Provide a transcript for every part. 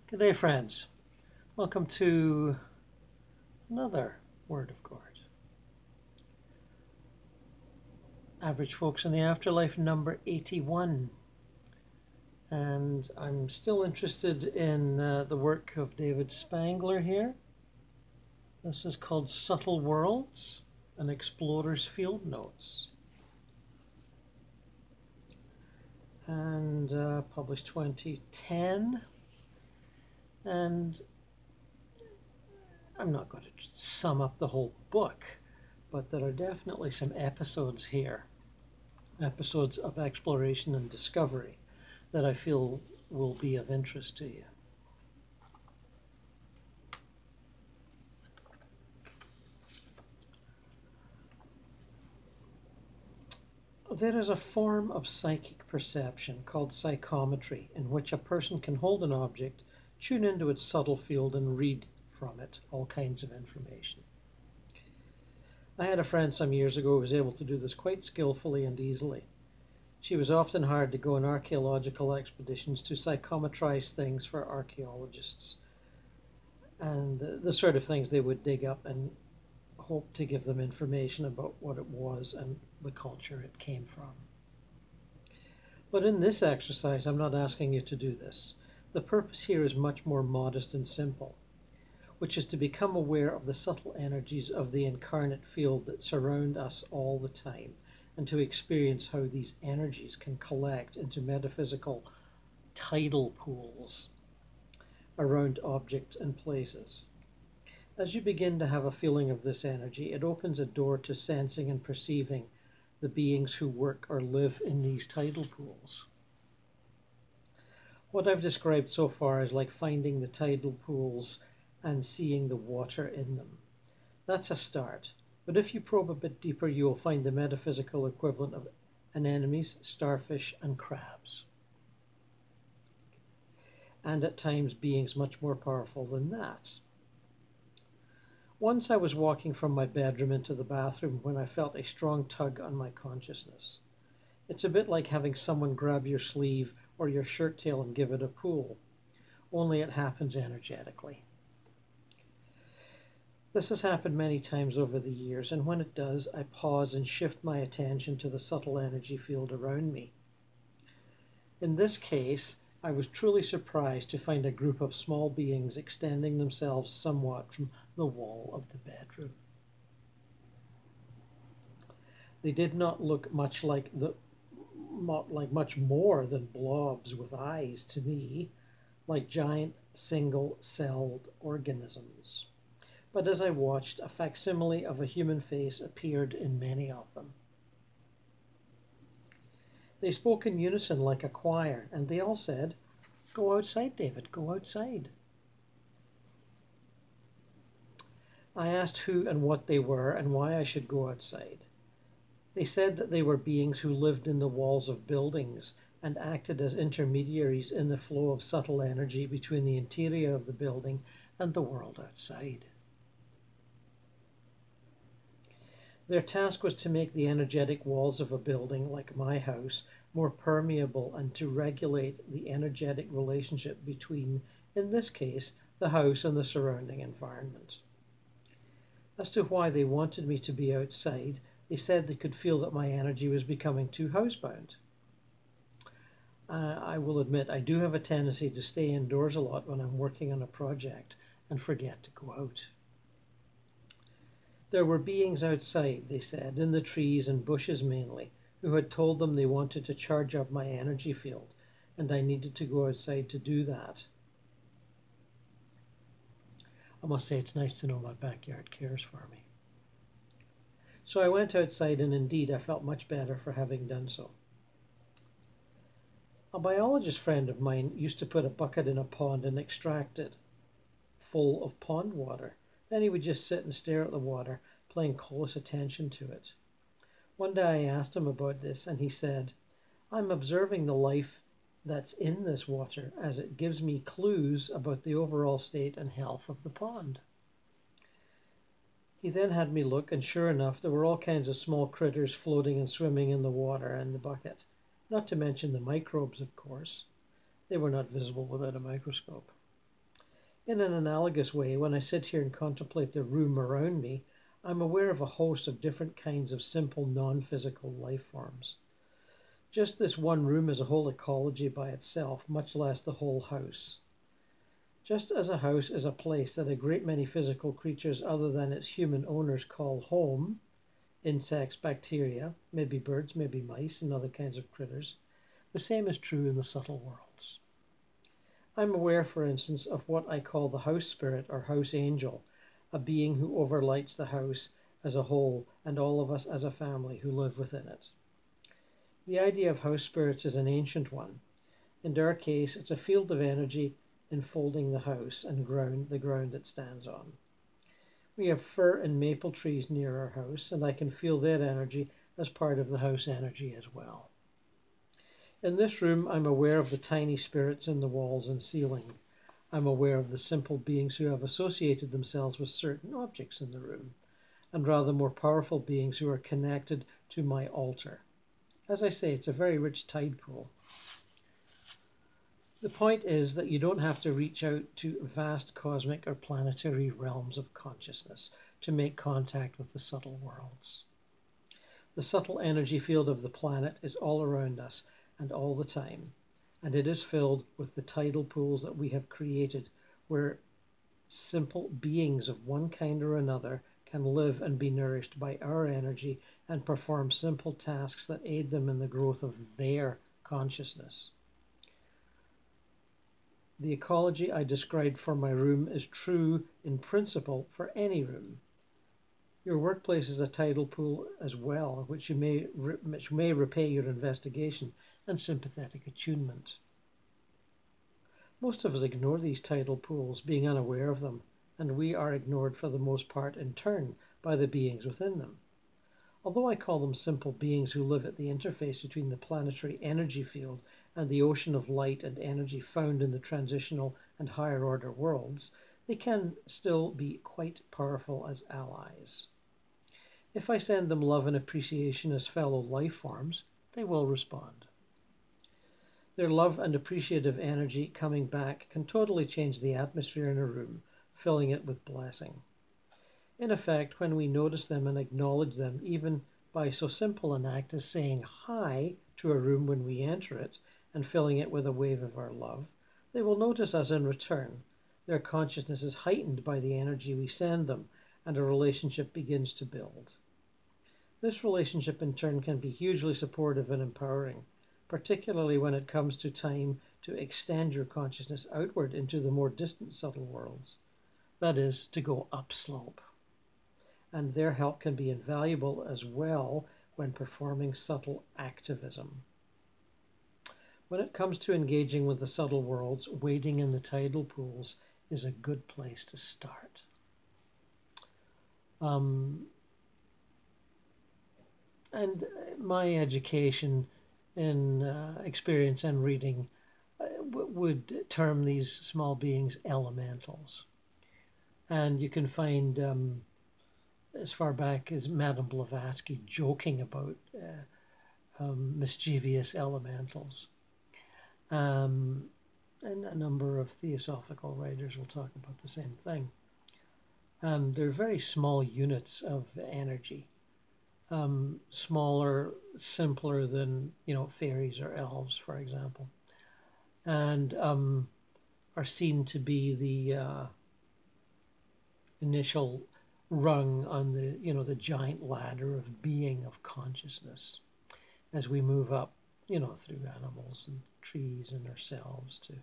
Good day, friends. Welcome to another Word of God. Average Folks in the Afterlife, number 81. And I'm still interested in the work of David Spangler here. This is called Subtle Worlds, an Explorer's Field Notes. And published 2010. And I'm not going to sum up the whole book, but there are definitely some episodes here, episodes of exploration and discovery that I feel will be of interest to you. There is a form of psychic perception called psychometry in which a person can hold an object, tune into its subtle field, and read from it all kinds of information. I had a friend some years ago who was able to do this quite skillfully and easily. She was often hired to go on archaeological expeditions to psychometrize things for archaeologists and the sort of things they would dig up and hope to give them information about what it was and the culture it came from. But in this exercise, I'm not asking you to do this. The purpose here is much more modest and simple, which is to become aware of the subtle energies of the incarnate field that surround us all the time, and to experience how these energies can collect into metaphysical tidal pools around objects and places. As you begin to have a feeling of this energy, it opens a door to sensing and perceiving the beings who work or live in these tidal pools. What I've described so far is like finding the tidal pools and seeing the water in them. That's a start, but if you probe a bit deeper, you will find the metaphysical equivalent of anemones, starfish, and crabs. And at times beings much more powerful than that. Once I was walking from my bedroom into the bathroom when I felt a strong tug on my consciousness. It's a bit like having someone grab your sleeve or your shirt tail and give it a pull, only it happens energetically. This has happened many times over the years, and when it does, I pause and shift my attention to the subtle energy field around me. In this case, I was truly surprised to find a group of small beings extending themselves somewhat from the wall of the bedroom. They did not look much like much more than blobs with eyes to me, like giant single-celled organisms. But as I watched, a facsimile of a human face appeared in many of them. They spoke in unison like a choir, and they all said, "Go outside, David, go outside." I asked who and what they were and why I should go outside. They said that they were beings who lived in the walls of buildings and acted as intermediaries in the flow of subtle energy between the interior of the building and the world outside. Their task was to make the energetic walls of a building like my house more permeable and to regulate the energetic relationship between, in this case, the house and the surrounding environment. As to why they wanted me to be outside, they said they could feel that my energy was becoming too housebound. I will admit I do have a tendency to stay indoors a lot when I'm working on a project and forget to go out. There were beings outside, they said, in the trees and bushes mainly, who had told them they wanted to charge up my energy field, and I needed to go outside to do that. I must say it's nice to know my backyard cares for me. So I went outside, and indeed I felt much better for having done so. A biologist friend of mine used to put a bucket in a pond and extract it full of pond water. Then he would just sit and stare at the water, paying close attention to it. One day I asked him about this, and he said, "I'm observing the life that's in this water as it gives me clues about the overall state and health of the pond." He then had me look, and sure enough, there were all kinds of small critters floating and swimming in the water and the bucket, not to mention the microbes, of course. They were not visible without a microscope. In an analogous way, when I sit here and contemplate the room around me, I'm aware of a host of different kinds of simple non-physical life forms. Just this one room is a whole ecology by itself, much less the whole house. Just as a house is a place that a great many physical creatures other than its human owners call home, insects, bacteria, maybe birds, maybe mice, and other kinds of critters, the same is true in the subtle worlds. I'm aware, for instance, of what I call the house spirit or house angel, a being who overlights the house as a whole and all of us as a family who live within it. The idea of house spirits is an ancient one. In our case, it's a field of energy enfolding the house and the ground it stands on. We have fir and maple trees near our house, and I can feel that energy as part of the house energy as well. In this room, I'm aware of the tiny spirits in the walls and ceiling. I'm aware of the simple beings who have associated themselves with certain objects in the room, and rather more powerful beings who are connected to my altar. As I say, it's a very rich tide pool. The point is that you don't have to reach out to vast cosmic or planetary realms of consciousness to make contact with the subtle worlds. The subtle energy field of the planet is all around us and all the time, and it is filled with the tidal pools that we have created where simple beings of one kind or another can live and be nourished by our energy and perform simple tasks that aid them in the growth of their consciousness. The ecology I described for my room is true in principle for any room. Your workplace is a tidal pool as well, which may repay your investigation and sympathetic attunement. Most of us ignore these tidal pools, being unaware of them, and we are ignored for the most part in turn by the beings within them. Although I call them simple beings who live at the interface between the planetary energy field and the ocean of light and energy found in the transitional and higher order worlds, they can still be quite powerful as allies. If I send them love and appreciation as fellow life forms, they will respond. Their love and appreciative energy coming back can totally change the atmosphere in a room, filling it with blessing. In effect, when we notice them and acknowledge them, even by so simple an act as saying hi to a room when we enter it and filling it with a wave of our love, they will notice us in return. Their consciousness is heightened by the energy we send them, and a relationship begins to build. This relationship in turn can be hugely supportive and empowering, particularly when it comes to time to extend your consciousness outward into the more distant subtle worlds. That is, to go upslope. And their help can be invaluable as well when performing subtle activism. When it comes to engaging with the subtle worlds, wading in the tidal pools is a good place to start. And my education in experience and reading would term these small beings elementals. And you can find as far back as Madame Blavatsky joking about mischievous elementals. And a number of theosophical writers will talk about the same thing. They're very small units of energy, smaller, simpler than, fairies or elves, for example, and are seen to be the initial rung on the giant ladder of being, of consciousness, as we move up, through animals and trees and ourselves to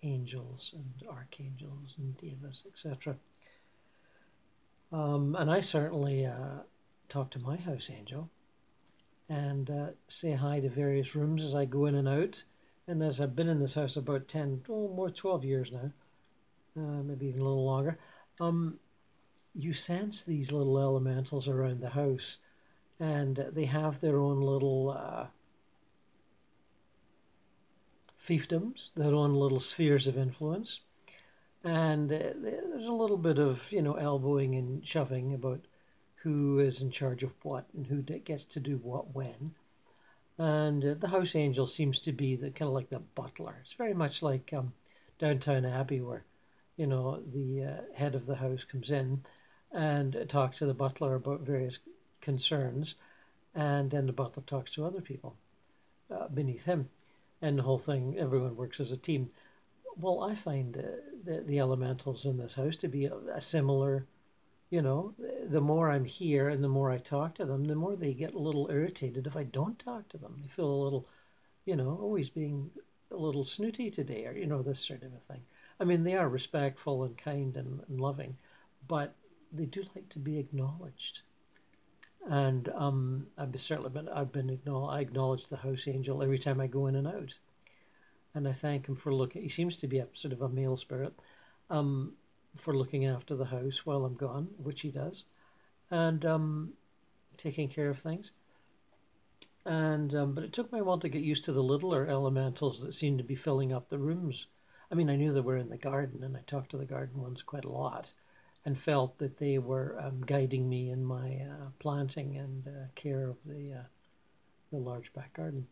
angels and archangels and devas, etc. And I certainly talk to my house angel and say hi to various rooms as I go in and out. And as I've been in this house about 12 years now, maybe even a little longer, you sense these little elementals around the house, and they have their own little fiefdoms, their own little spheres of influence. And there's a little bit of, elbowing and shoving about who is in charge of what and who gets to do what when. And the house angel seems to be the kind of like the butler. It's very much like Downton Abbey, where, the head of the house comes in and talks to the butler about various concerns, and then the butler talks to other people beneath him, and the whole thing, everyone works as a team. Well, I find the elementals in this house to be a similar, the more I'm here and the more I talk to them, the more they get a little irritated if I don't talk to them. They feel a little, always being a little snooty today, or, this sort of a thing. I mean, they are respectful and kind and loving, but they do like to be acknowledged. And I acknowledge the house angel every time I go in and out. And I thank him for looking. He seems to be a sort of a male spirit, for looking after the house while I'm gone, which he does, and taking care of things. And but it took me a while to get used to the littler elementals that seemed to be filling up the rooms. I mean, I knew they were in the garden, and I talked to the garden ones quite a lot, and felt that they were guiding me in my planting and care of the large back garden.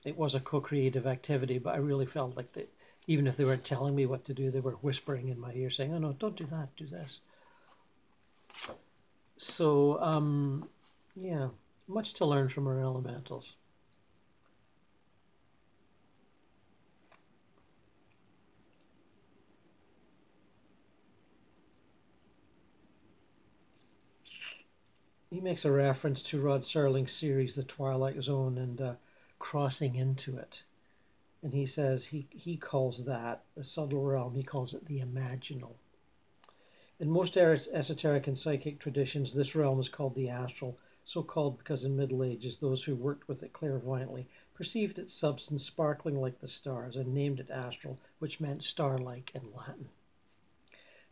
It was a co-creative activity, but I really felt like that even if they weren't telling me what to do, they were whispering in my ear saying, oh no, don't do that, do this. So, yeah, much to learn from our elementals. He makes a reference to Rod Serling's series, The Twilight Zone, and crossing into it. And he says he calls that the subtle realm, he calls it the imaginal. In most esoteric and psychic traditions, this realm is called the astral, so called because in Middle Ages those who worked with it clairvoyantly perceived its substance sparkling like the stars and named it astral, which meant star-like in Latin.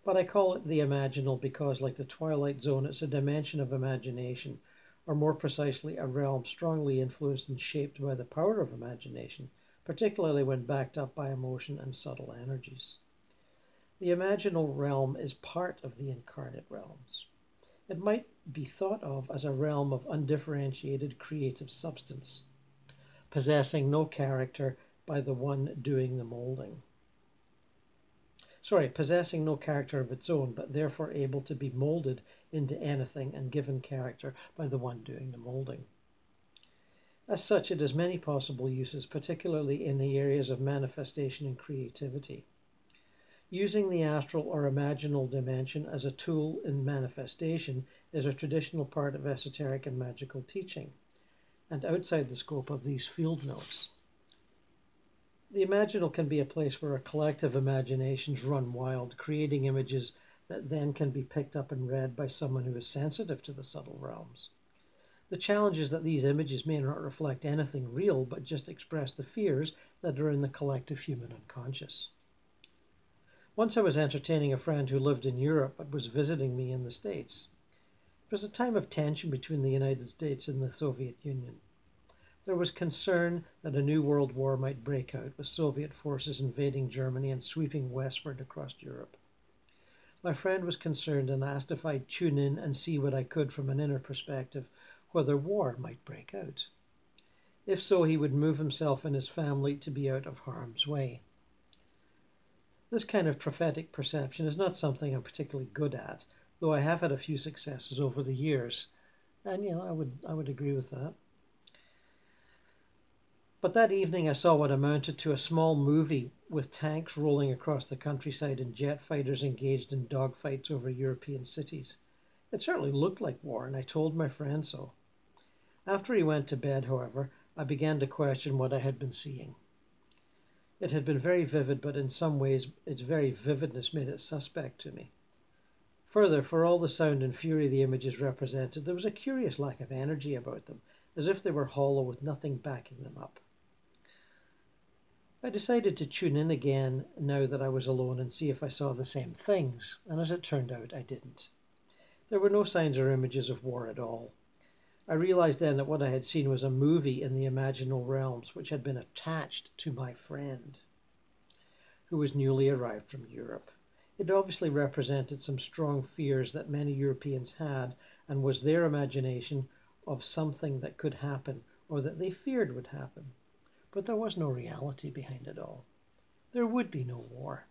But I call it the imaginal because, like the Twilight Zone, it's a dimension of imagination, or more precisely, a realm strongly influenced and shaped by the power of imagination, particularly when backed up by emotion and subtle energies. The imaginal realm is part of the incarnate realms. It might be thought of as a realm of undifferentiated creative substance, possessing no character by the one doing the molding. Possessing no character of its own, but therefore able to be molded into anything and given character by the one doing the molding. As such, it has many possible uses, particularly in the areas of manifestation and creativity. Using the astral or imaginal dimension as a tool in manifestation is a traditional part of esoteric and magical teaching, and outside the scope of these field notes. The imaginal can be a place where our collective imaginations run wild, creating images that then can be picked up and read by someone who is sensitive to the subtle realms. The challenge is that these images may not reflect anything real, but just express the fears that are in the collective human unconscious. Once I was entertaining a friend who lived in Europe but was visiting me in the States. It was a time of tension between the United States and the Soviet Union. There was concern that a new world war might break out, with Soviet forces invading Germany and sweeping westward across Europe. My friend was concerned and asked if I'd tune in and see what I could from an inner perspective whether war might break out. If so, he would move himself and his family to be out of harm's way. This kind of prophetic perception is not something I'm particularly good at, though I have had a few successes over the years, and I would agree with that. But that evening I saw what amounted to a small movie with tanks rolling across the countryside and jet fighters engaged in dogfights over European cities. It certainly looked like war, and I told my friend so. After he went to bed, however, I began to question what I had been seeing. It had been very vivid, but in some ways its very vividness made it suspect to me. Further, for all the sound and fury the images represented, there was a curious lack of energy about them, as if they were hollow with nothing backing them up. I decided to tune in again now that I was alone and see if I saw the same things, and as it turned out, I didn't. There were no signs or images of war at all. I realized then that what I had seen was a movie in the imaginal realms which had been attached to my friend, who was newly arrived from Europe. It obviously represented some strong fears that many Europeans had, and was their imagination of something that could happen or that they feared would happen. But there was no reality behind it all. there would be no war.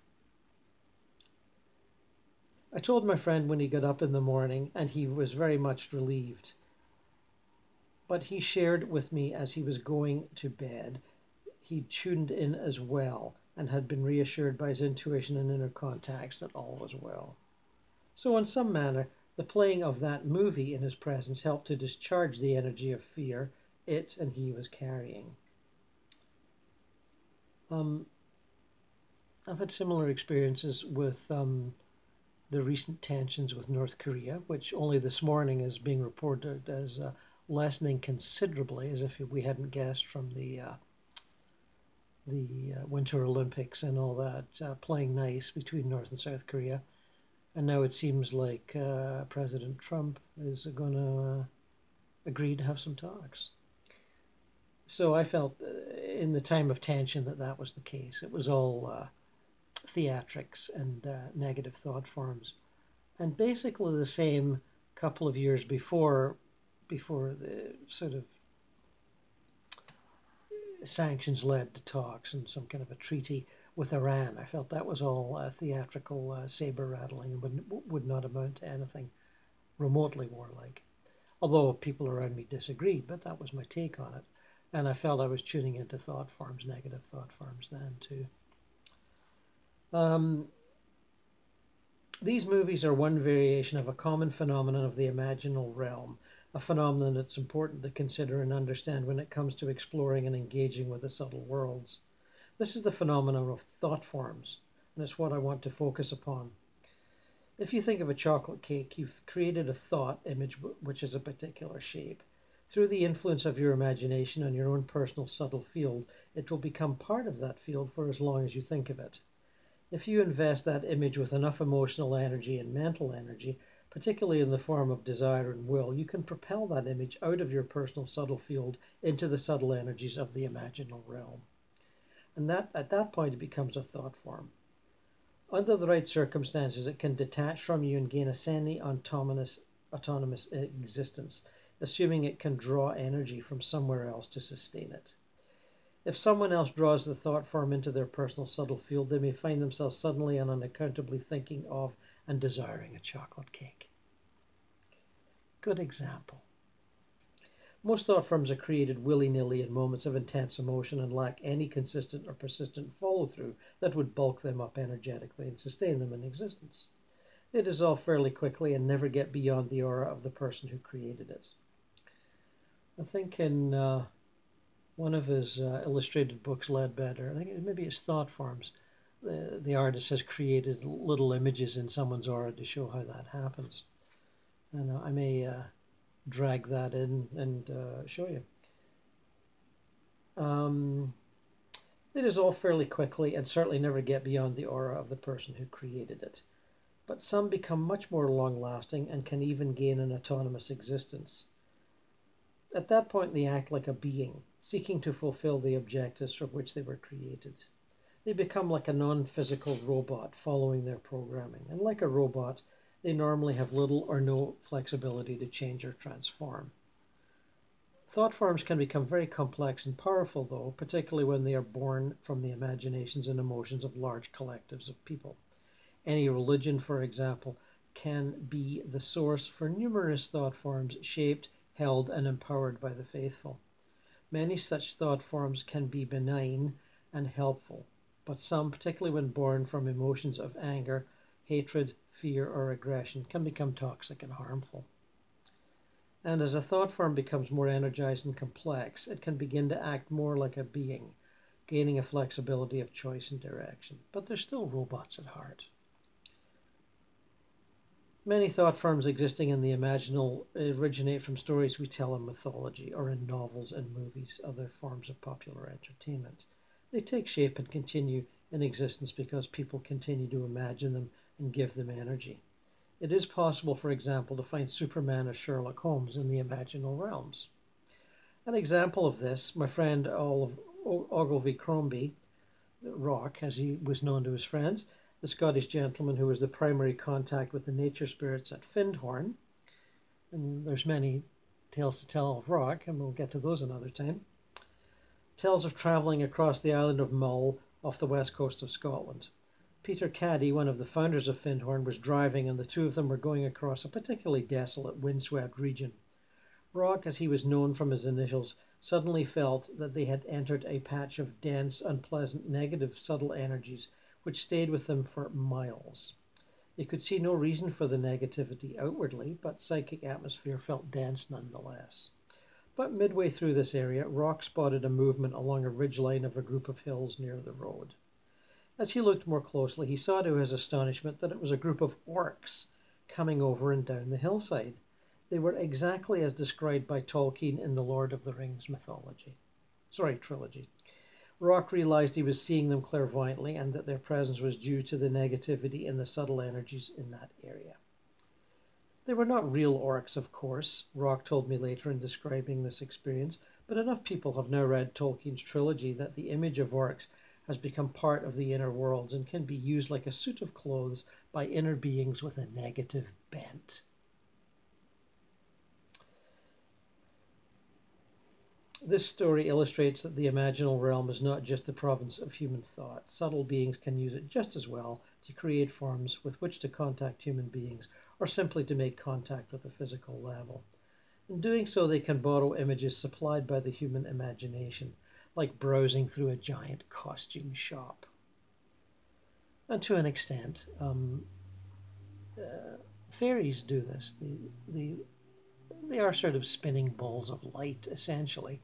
I told my friend when he got up in the morning, and he was very much relieved. But he shared with me as he was going to bed. He tuned in as well and had been reassured by his intuition and inner contacts that all was well. So in some manner, the playing of that movie in his presence helped to discharge the energy of fear it and he was carrying. I've had similar experiences with the recent tensions with North Korea, which only this morning is being reported as lessening considerably, as if we hadn't guessed from the Winter Olympics and all that, playing nice between North and South Korea. And now it seems like President Trump is going to agree to have some talks. So I felt in the time of tension that was the case. It was all theatrics and negative thought forms. And basically the same couple of years before the sort of sanctions led to talks and some kind of a treaty with Iran. I felt that was all theatrical saber rattling and would not amount to anything remotely warlike. Although people around me disagreed, but that was my take on it. And I felt I was tuning into thought forms, negative thought forms then too. These movies are one variation of a common phenomenon of the imaginal realm, a phenomenon that's important to consider and understand when it comes to exploring and engaging with the subtle worlds. This is the phenomenon of thought forms, and it's what I want to focus upon. If you think of a chocolate cake, you've created a thought image which is a particular shape. Through the influence of your imagination on your own personal subtle field, it will become part of that field for as long as you think of it. If you invest that image with enough emotional energy and mental energy, particularly in the form of desire and will, you can propel that image out of your personal subtle field into the subtle energies of the imaginal realm. And at that point, it becomes a thought form. Under the right circumstances, it can detach from you and gain a semi-autonomous existence, assuming it can draw energy from somewhere else to sustain it. If someone else draws the thought form into their personal subtle field, they may find themselves suddenly and unaccountably thinking of and desiring a chocolate cake. Good example. Most thought forms are created willy-nilly in moments of intense emotion and lack any consistent or persistent follow-through that would bulk them up energetically and sustain them in existence. They dissolve fairly quickly and never get beyond the aura of the person who created it. I think in one of his illustrated books, Ledbetter, I think maybe it's Thought Forms, the artist has created little images in someone's aura to show how that happens. And I may drag that in and show you. They dissolve fairly quickly and certainly never get beyond the aura of the person who created it. But some become much more long-lasting and can even gain an autonomous existence. At that point, they act like a being, seeking to fulfill the objectives for which they were created. They become like a non-physical robot following their programming, and like a robot, they normally have little or no flexibility to change or transform. Thought forms can become very complex and powerful, though, particularly when they are born from the imaginations and emotions of large collectives of people. Any religion, for example, can be the source for numerous thought forms shaped, held, and empowered by the faithful. Many such thought forms can be benign and helpful, but some, particularly when born from emotions of anger, hatred, fear, or aggression, can become toxic and harmful. And as a thought form becomes more energized and complex, it can begin to act more like a being, gaining a flexibility of choice and direction. But they're still robots at heart. Many thought forms existing in the imaginal originate from stories we tell in mythology or in novels and movies, other forms of popular entertainment. They take shape and continue in existence because people continue to imagine them and give them energy. It is possible, for example, to find Superman or Sherlock Holmes in the imaginal realms. An example of this, my friend Ogilvy Crombie, Rock, as he was known to his friends, the Scottish gentleman who was the primary contact with the nature spirits at Findhorn. And there's many tales to tell of Rock, and we'll get to those another time. Tells of travelling across the island of Mull off the west coast of Scotland. Peter Caddy, one of the founders of Findhorn, was driving, and the two of them were going across a particularly desolate, windswept region. Rock, as he was known from his initials, suddenly felt that they had entered a patch of dense, unpleasant, negative, subtle energies which stayed with them for miles. They could see no reason for the negativity outwardly, but psychic atmosphere felt dense nonetheless. But midway through this area, Rock spotted a movement along a ridgeline of a group of hills near the road. As he looked more closely, he saw to his astonishment that it was a group of orcs coming over and down the hillside. They were exactly as described by Tolkien in the Lord of the Rings trilogy. Rock realized he was seeing them clairvoyantly and that their presence was due to the negativity and the subtle energies in that area. They were not real orcs, of course, Rock told me later in describing this experience, but enough people have now read Tolkien's trilogy that the image of orcs has become part of the inner worlds and can be used like a suit of clothes by inner beings with a negative bent. This story illustrates that the imaginal realm is not just the province of human thought. Subtle beings can use it just as well to create forms with which to contact human beings or simply to make contact with a physical level. In doing so, they can borrow images supplied by the human imagination, like browsing through a giant costume shop. And to an extent, fairies do this. They are sort of spinning balls of light, essentially,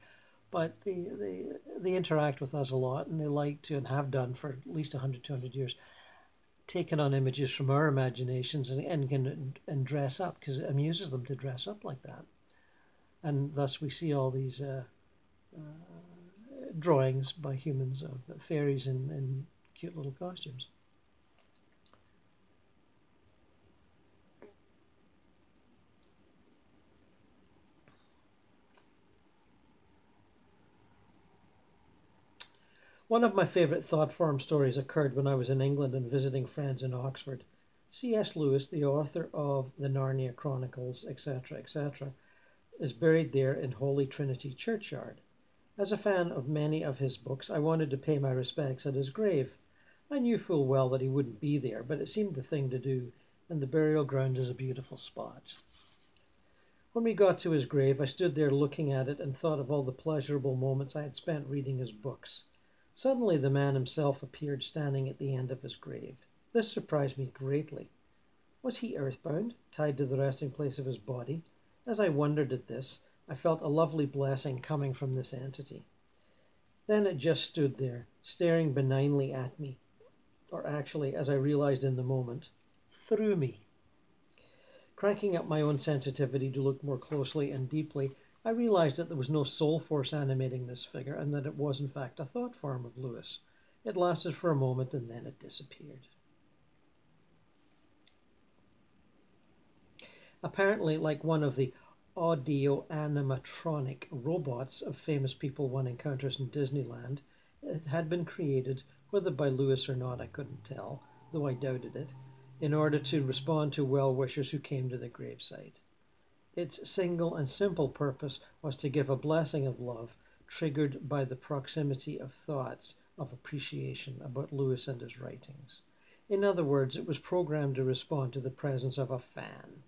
but they interact with us a lot, and they like to, and have done for at least 100, 200 years, taken on images from our imaginations and dress up, because it amuses them to dress up like that. And thus we see all these drawings by humans of fairies in cute little costumes. One of my favourite thought form stories occurred when I was in England and visiting friends in Oxford. C.S. Lewis, the author of the Narnia Chronicles, etc., etc., is buried there in Holy Trinity Churchyard. As a fan of many of his books, I wanted to pay my respects at his grave. I knew full well that he wouldn't be there, but it seemed the thing to do, and the burial ground is a beautiful spot. When we got to his grave, I stood there looking at it and thought of all the pleasurable moments I had spent reading his books. Suddenly the man himself appeared standing at the end of his grave. This surprised me greatly. Was he earthbound, tied to the resting place of his body? As I wondered at this, I felt a lovely blessing coming from this entity. Then it just stood there, staring benignly at me, or actually, as I realized in the moment, through me. Cranking up my own sensitivity to look more closely and deeply, I realized that there was no soul force animating this figure and that it was in fact a thought form of Lewis. It lasted for a moment and then it disappeared. Apparently, like one of the audio-animatronic robots of famous people one encounters in Disneyland, it had been created, whether by Lewis or not I couldn't tell, though I doubted it, in order to respond to well-wishers who came to the gravesite. Its single and simple purpose was to give a blessing of love, triggered by the proximity of thoughts of appreciation about Lewis and his writings. In other words, it was programmed to respond to the presence of a fan.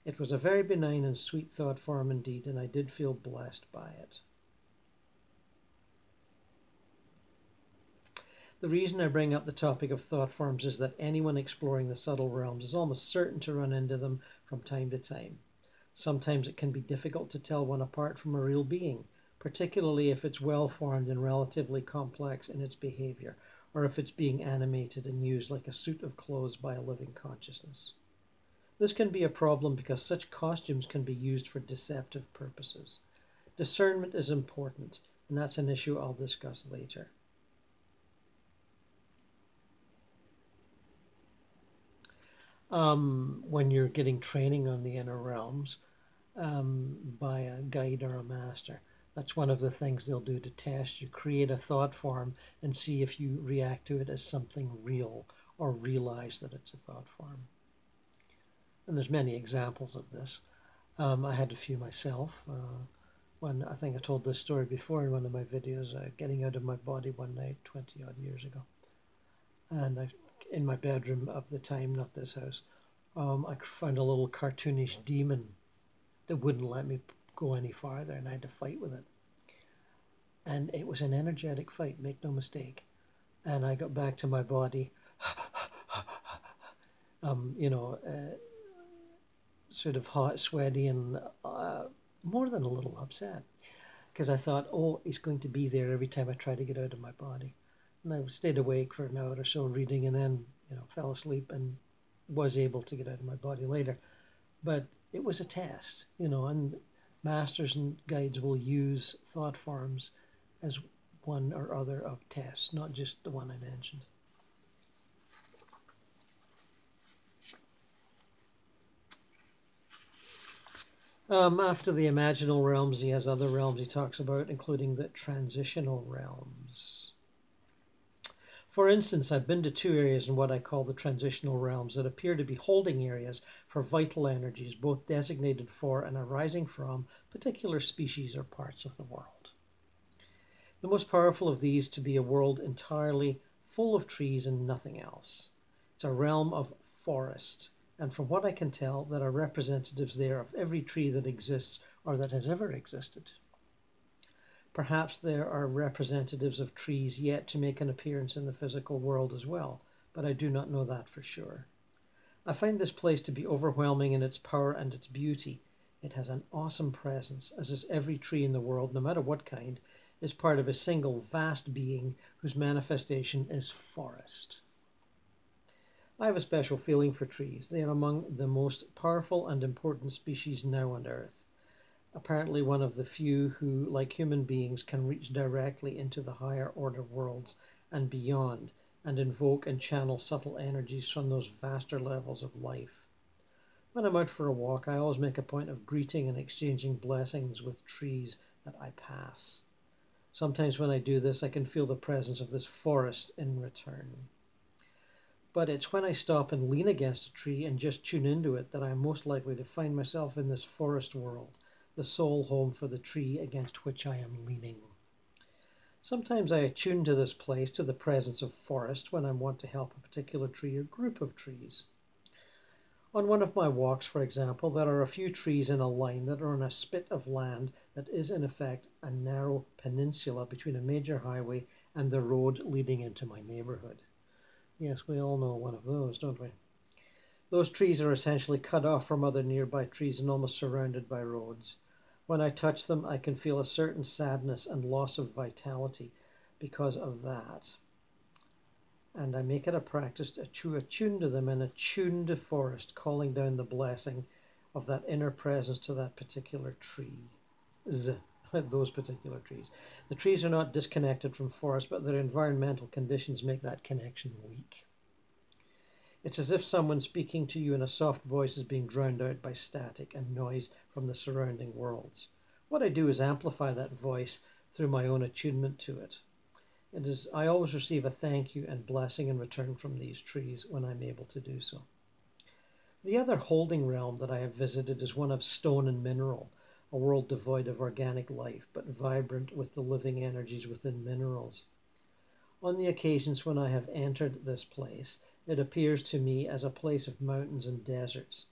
It was a very benign and sweet thought form indeed, and I did feel blessed by it. The reason I bring up the topic of thought forms is that anyone exploring the subtle realms is almost certain to run into them from time to time. Sometimes it can be difficult to tell one apart from a real being, particularly if it's well-formed and relatively complex in its behavior, or if it's being animated and used like a suit of clothes by a living consciousness. This can be a problem because such costumes can be used for deceptive purposes. Discernment is important, and that's an issue I'll discuss later. When you're getting training on the inner realms by a guide or a master, that's one of the things they'll do to test you. Create a thought form and see if you react to it as something real or realize that it's a thought form. And there's many examples of this. I had a few myself. when I think I told this story before in one of my videos, getting out of my body one night 20 odd years ago. And in my bedroom of the time, not this house, I found a little cartoonish demon that wouldn't let me go any farther, and I had to fight with it. And it was an energetic fight, make no mistake. And I got back to my body, sort of hot, sweaty, and more than a little upset. Because I thought, oh, he's going to be there every time I try to get out of my body. And I stayed awake for an hour or so reading, and then, fell asleep and was able to get out of my body later. But it was a test, and masters and guides will use thought forms as one or other of tests, not just the one I mentioned. After the imaginal realms, he has other realms he talks about, including the transitional realms. For instance, I've been to 2 areas in what I call the transitional realms that appear to be holding areas for vital energies, both designated for and arising from particular species or parts of the world. The most powerful of these to be a world entirely full of trees and nothing else. It's a realm of forest, and from what I can tell, there are representatives there of every tree that exists or that has ever existed. Perhaps there are representatives of trees yet to make an appearance in the physical world as well, but I do not know that for sure. I find this place to be overwhelming in its power and its beauty. It has an awesome presence, as is every tree in the world, no matter what kind, is part of a single vast being whose manifestation is forest. I have a special feeling for trees. They are among the most powerful and important species now on Earth. Apparently one of the few who, like human beings, can reach directly into the higher order worlds and beyond and invoke and channel subtle energies from those vaster levels of life. When I'm out for a walk, I always make a point of greeting and exchanging blessings with trees that I pass. Sometimes when I do this, I can feel the presence of this forest in return. But it's when I stop and lean against a tree and just tune into it that I'm most likely to find myself in this forest world, the sole home for the tree against which I am leaning. Sometimes I attune to this place, to the presence of forest, when I want to help a particular tree or group of trees. On one of my walks, for example, there are a few trees in a line that are on a spit of land that is in effect a narrow peninsula between a major highway and the road leading into my neighborhood. Yes, we all know one of those, don't we? Those trees are essentially cut off from other nearby trees and almost surrounded by roads. When I touch them, I can feel a certain sadness and loss of vitality because of that. And I make it a practice to attune to them and attune to forest, calling down the blessing of that inner presence to that particular tree. Those particular trees. The trees are not disconnected from forest, but their environmental conditions make that connection weak. It's as if someone speaking to you in a soft voice is being drowned out by static and noise from the surrounding worlds. What I do is amplify that voice through my own attunement to it. I always receive a thank you and blessing in return from these trees when I'm able to do so. The other holding realm that I have visited is one of stone and mineral, a world devoid of organic life, but vibrant with the living energies within minerals. On the occasions when I have entered this place, it appears to me as a place of mountains and deserts.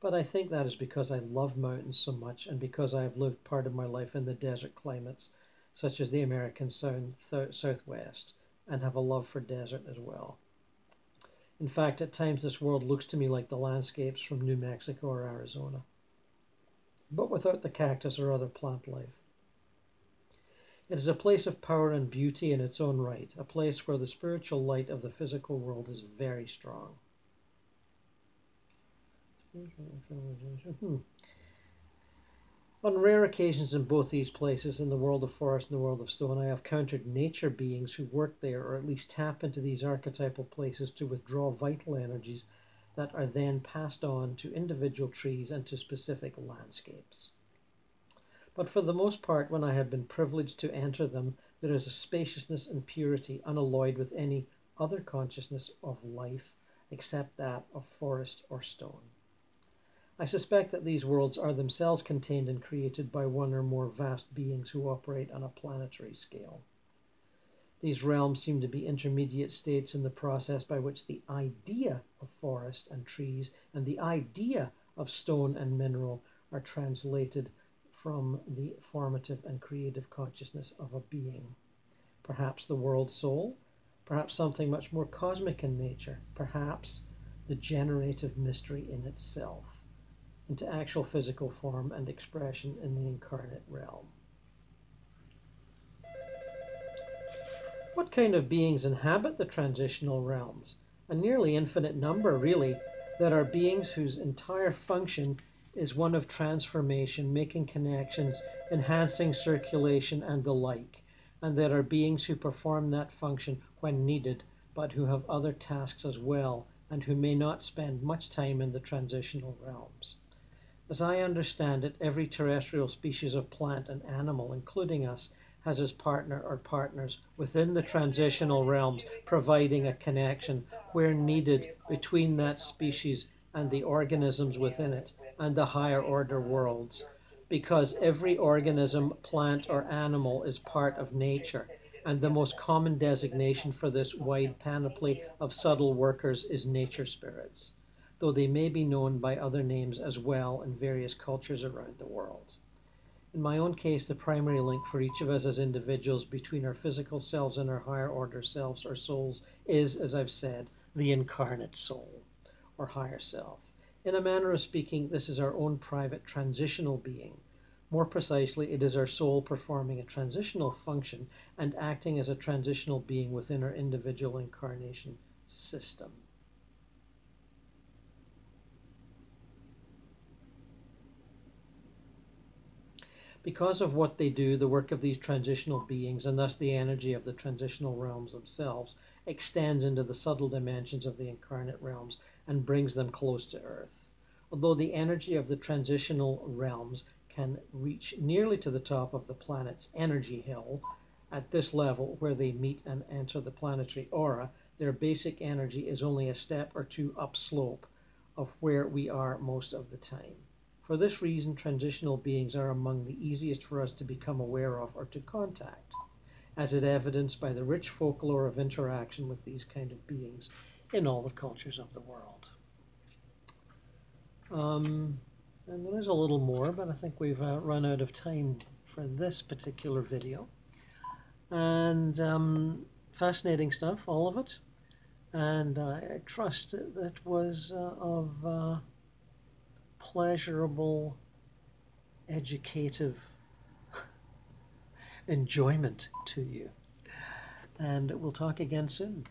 But I think that is because I love mountains so much and because I have lived part of my life in the desert climates, such as the American Southwest, and have a love for desert as well. In fact, at times this world looks to me like the landscapes from New Mexico or Arizona, but without the cactus or other plant life. It is a place of power and beauty in its own right, a place where the spiritual light of the physical world is very strong. On rare occasions in both these places, in the world of forest and the world of stone, I have encountered nature beings who work there or at least tap into these archetypal places to withdraw vital energies that are then passed on to individual trees and to specific landscapes. But for the most part, when I have been privileged to enter them, there is a spaciousness and purity unalloyed with any other consciousness of life except that of forest or stone. I suspect that these worlds are themselves contained and created by one or more vast beings who operate on a planetary scale. These realms seem to be intermediate states in the process by which the idea of forest and trees and the idea of stone and mineral are translated from the formative and creative consciousness of a being. Perhaps the world soul, perhaps something much more cosmic in nature, perhaps the generative mystery in itself, into actual physical form and expression in the incarnate realm. What kind of beings inhabit the transitional realms? A nearly infinite number, really. There are beings whose entire function is one of transformation, making connections, enhancing circulation, and the like. And there are beings who perform that function when needed, but who have other tasks as well, and who may not spend much time in the transitional realms. As I understand it, every terrestrial species of plant and animal, including us, has his partner or partners within the transitional realms, providing a connection where needed between that species and the organisms within it and the higher order worlds. Because every organism, plant or animal is part of nature, and the most common designation for this wide panoply of subtle workers is nature spirits, though they may be known by other names as well in various cultures around the world. In my own case, the primary link for each of us as individuals between our physical selves and our higher order selves or souls is, as I've said, the incarnate soul or higher self. In a manner of speaking, this is our own private transitional being. More precisely, it is our soul performing a transitional function and acting as a transitional being within our individual incarnation system. Because of what they do, the work of these transitional beings, and thus the energy of the transitional realms themselves, extends into the subtle dimensions of the incarnate realms and brings them close to Earth. Although the energy of the transitional realms can reach nearly to the top of the planet's energy hill, at this level where they meet and enter the planetary aura, their basic energy is only a step or two upslope of where we are most of the time. For this reason, transitional beings are among the easiest for us to become aware of or to contact, as is evidenced by the rich folklore of interaction with these kind of beings in all the cultures of the world. And there is a little more, but I think we've run out of time for this particular video. And fascinating stuff, all of it. And I trust that was of pleasurable, educative enjoyment to you. And we'll talk again soon.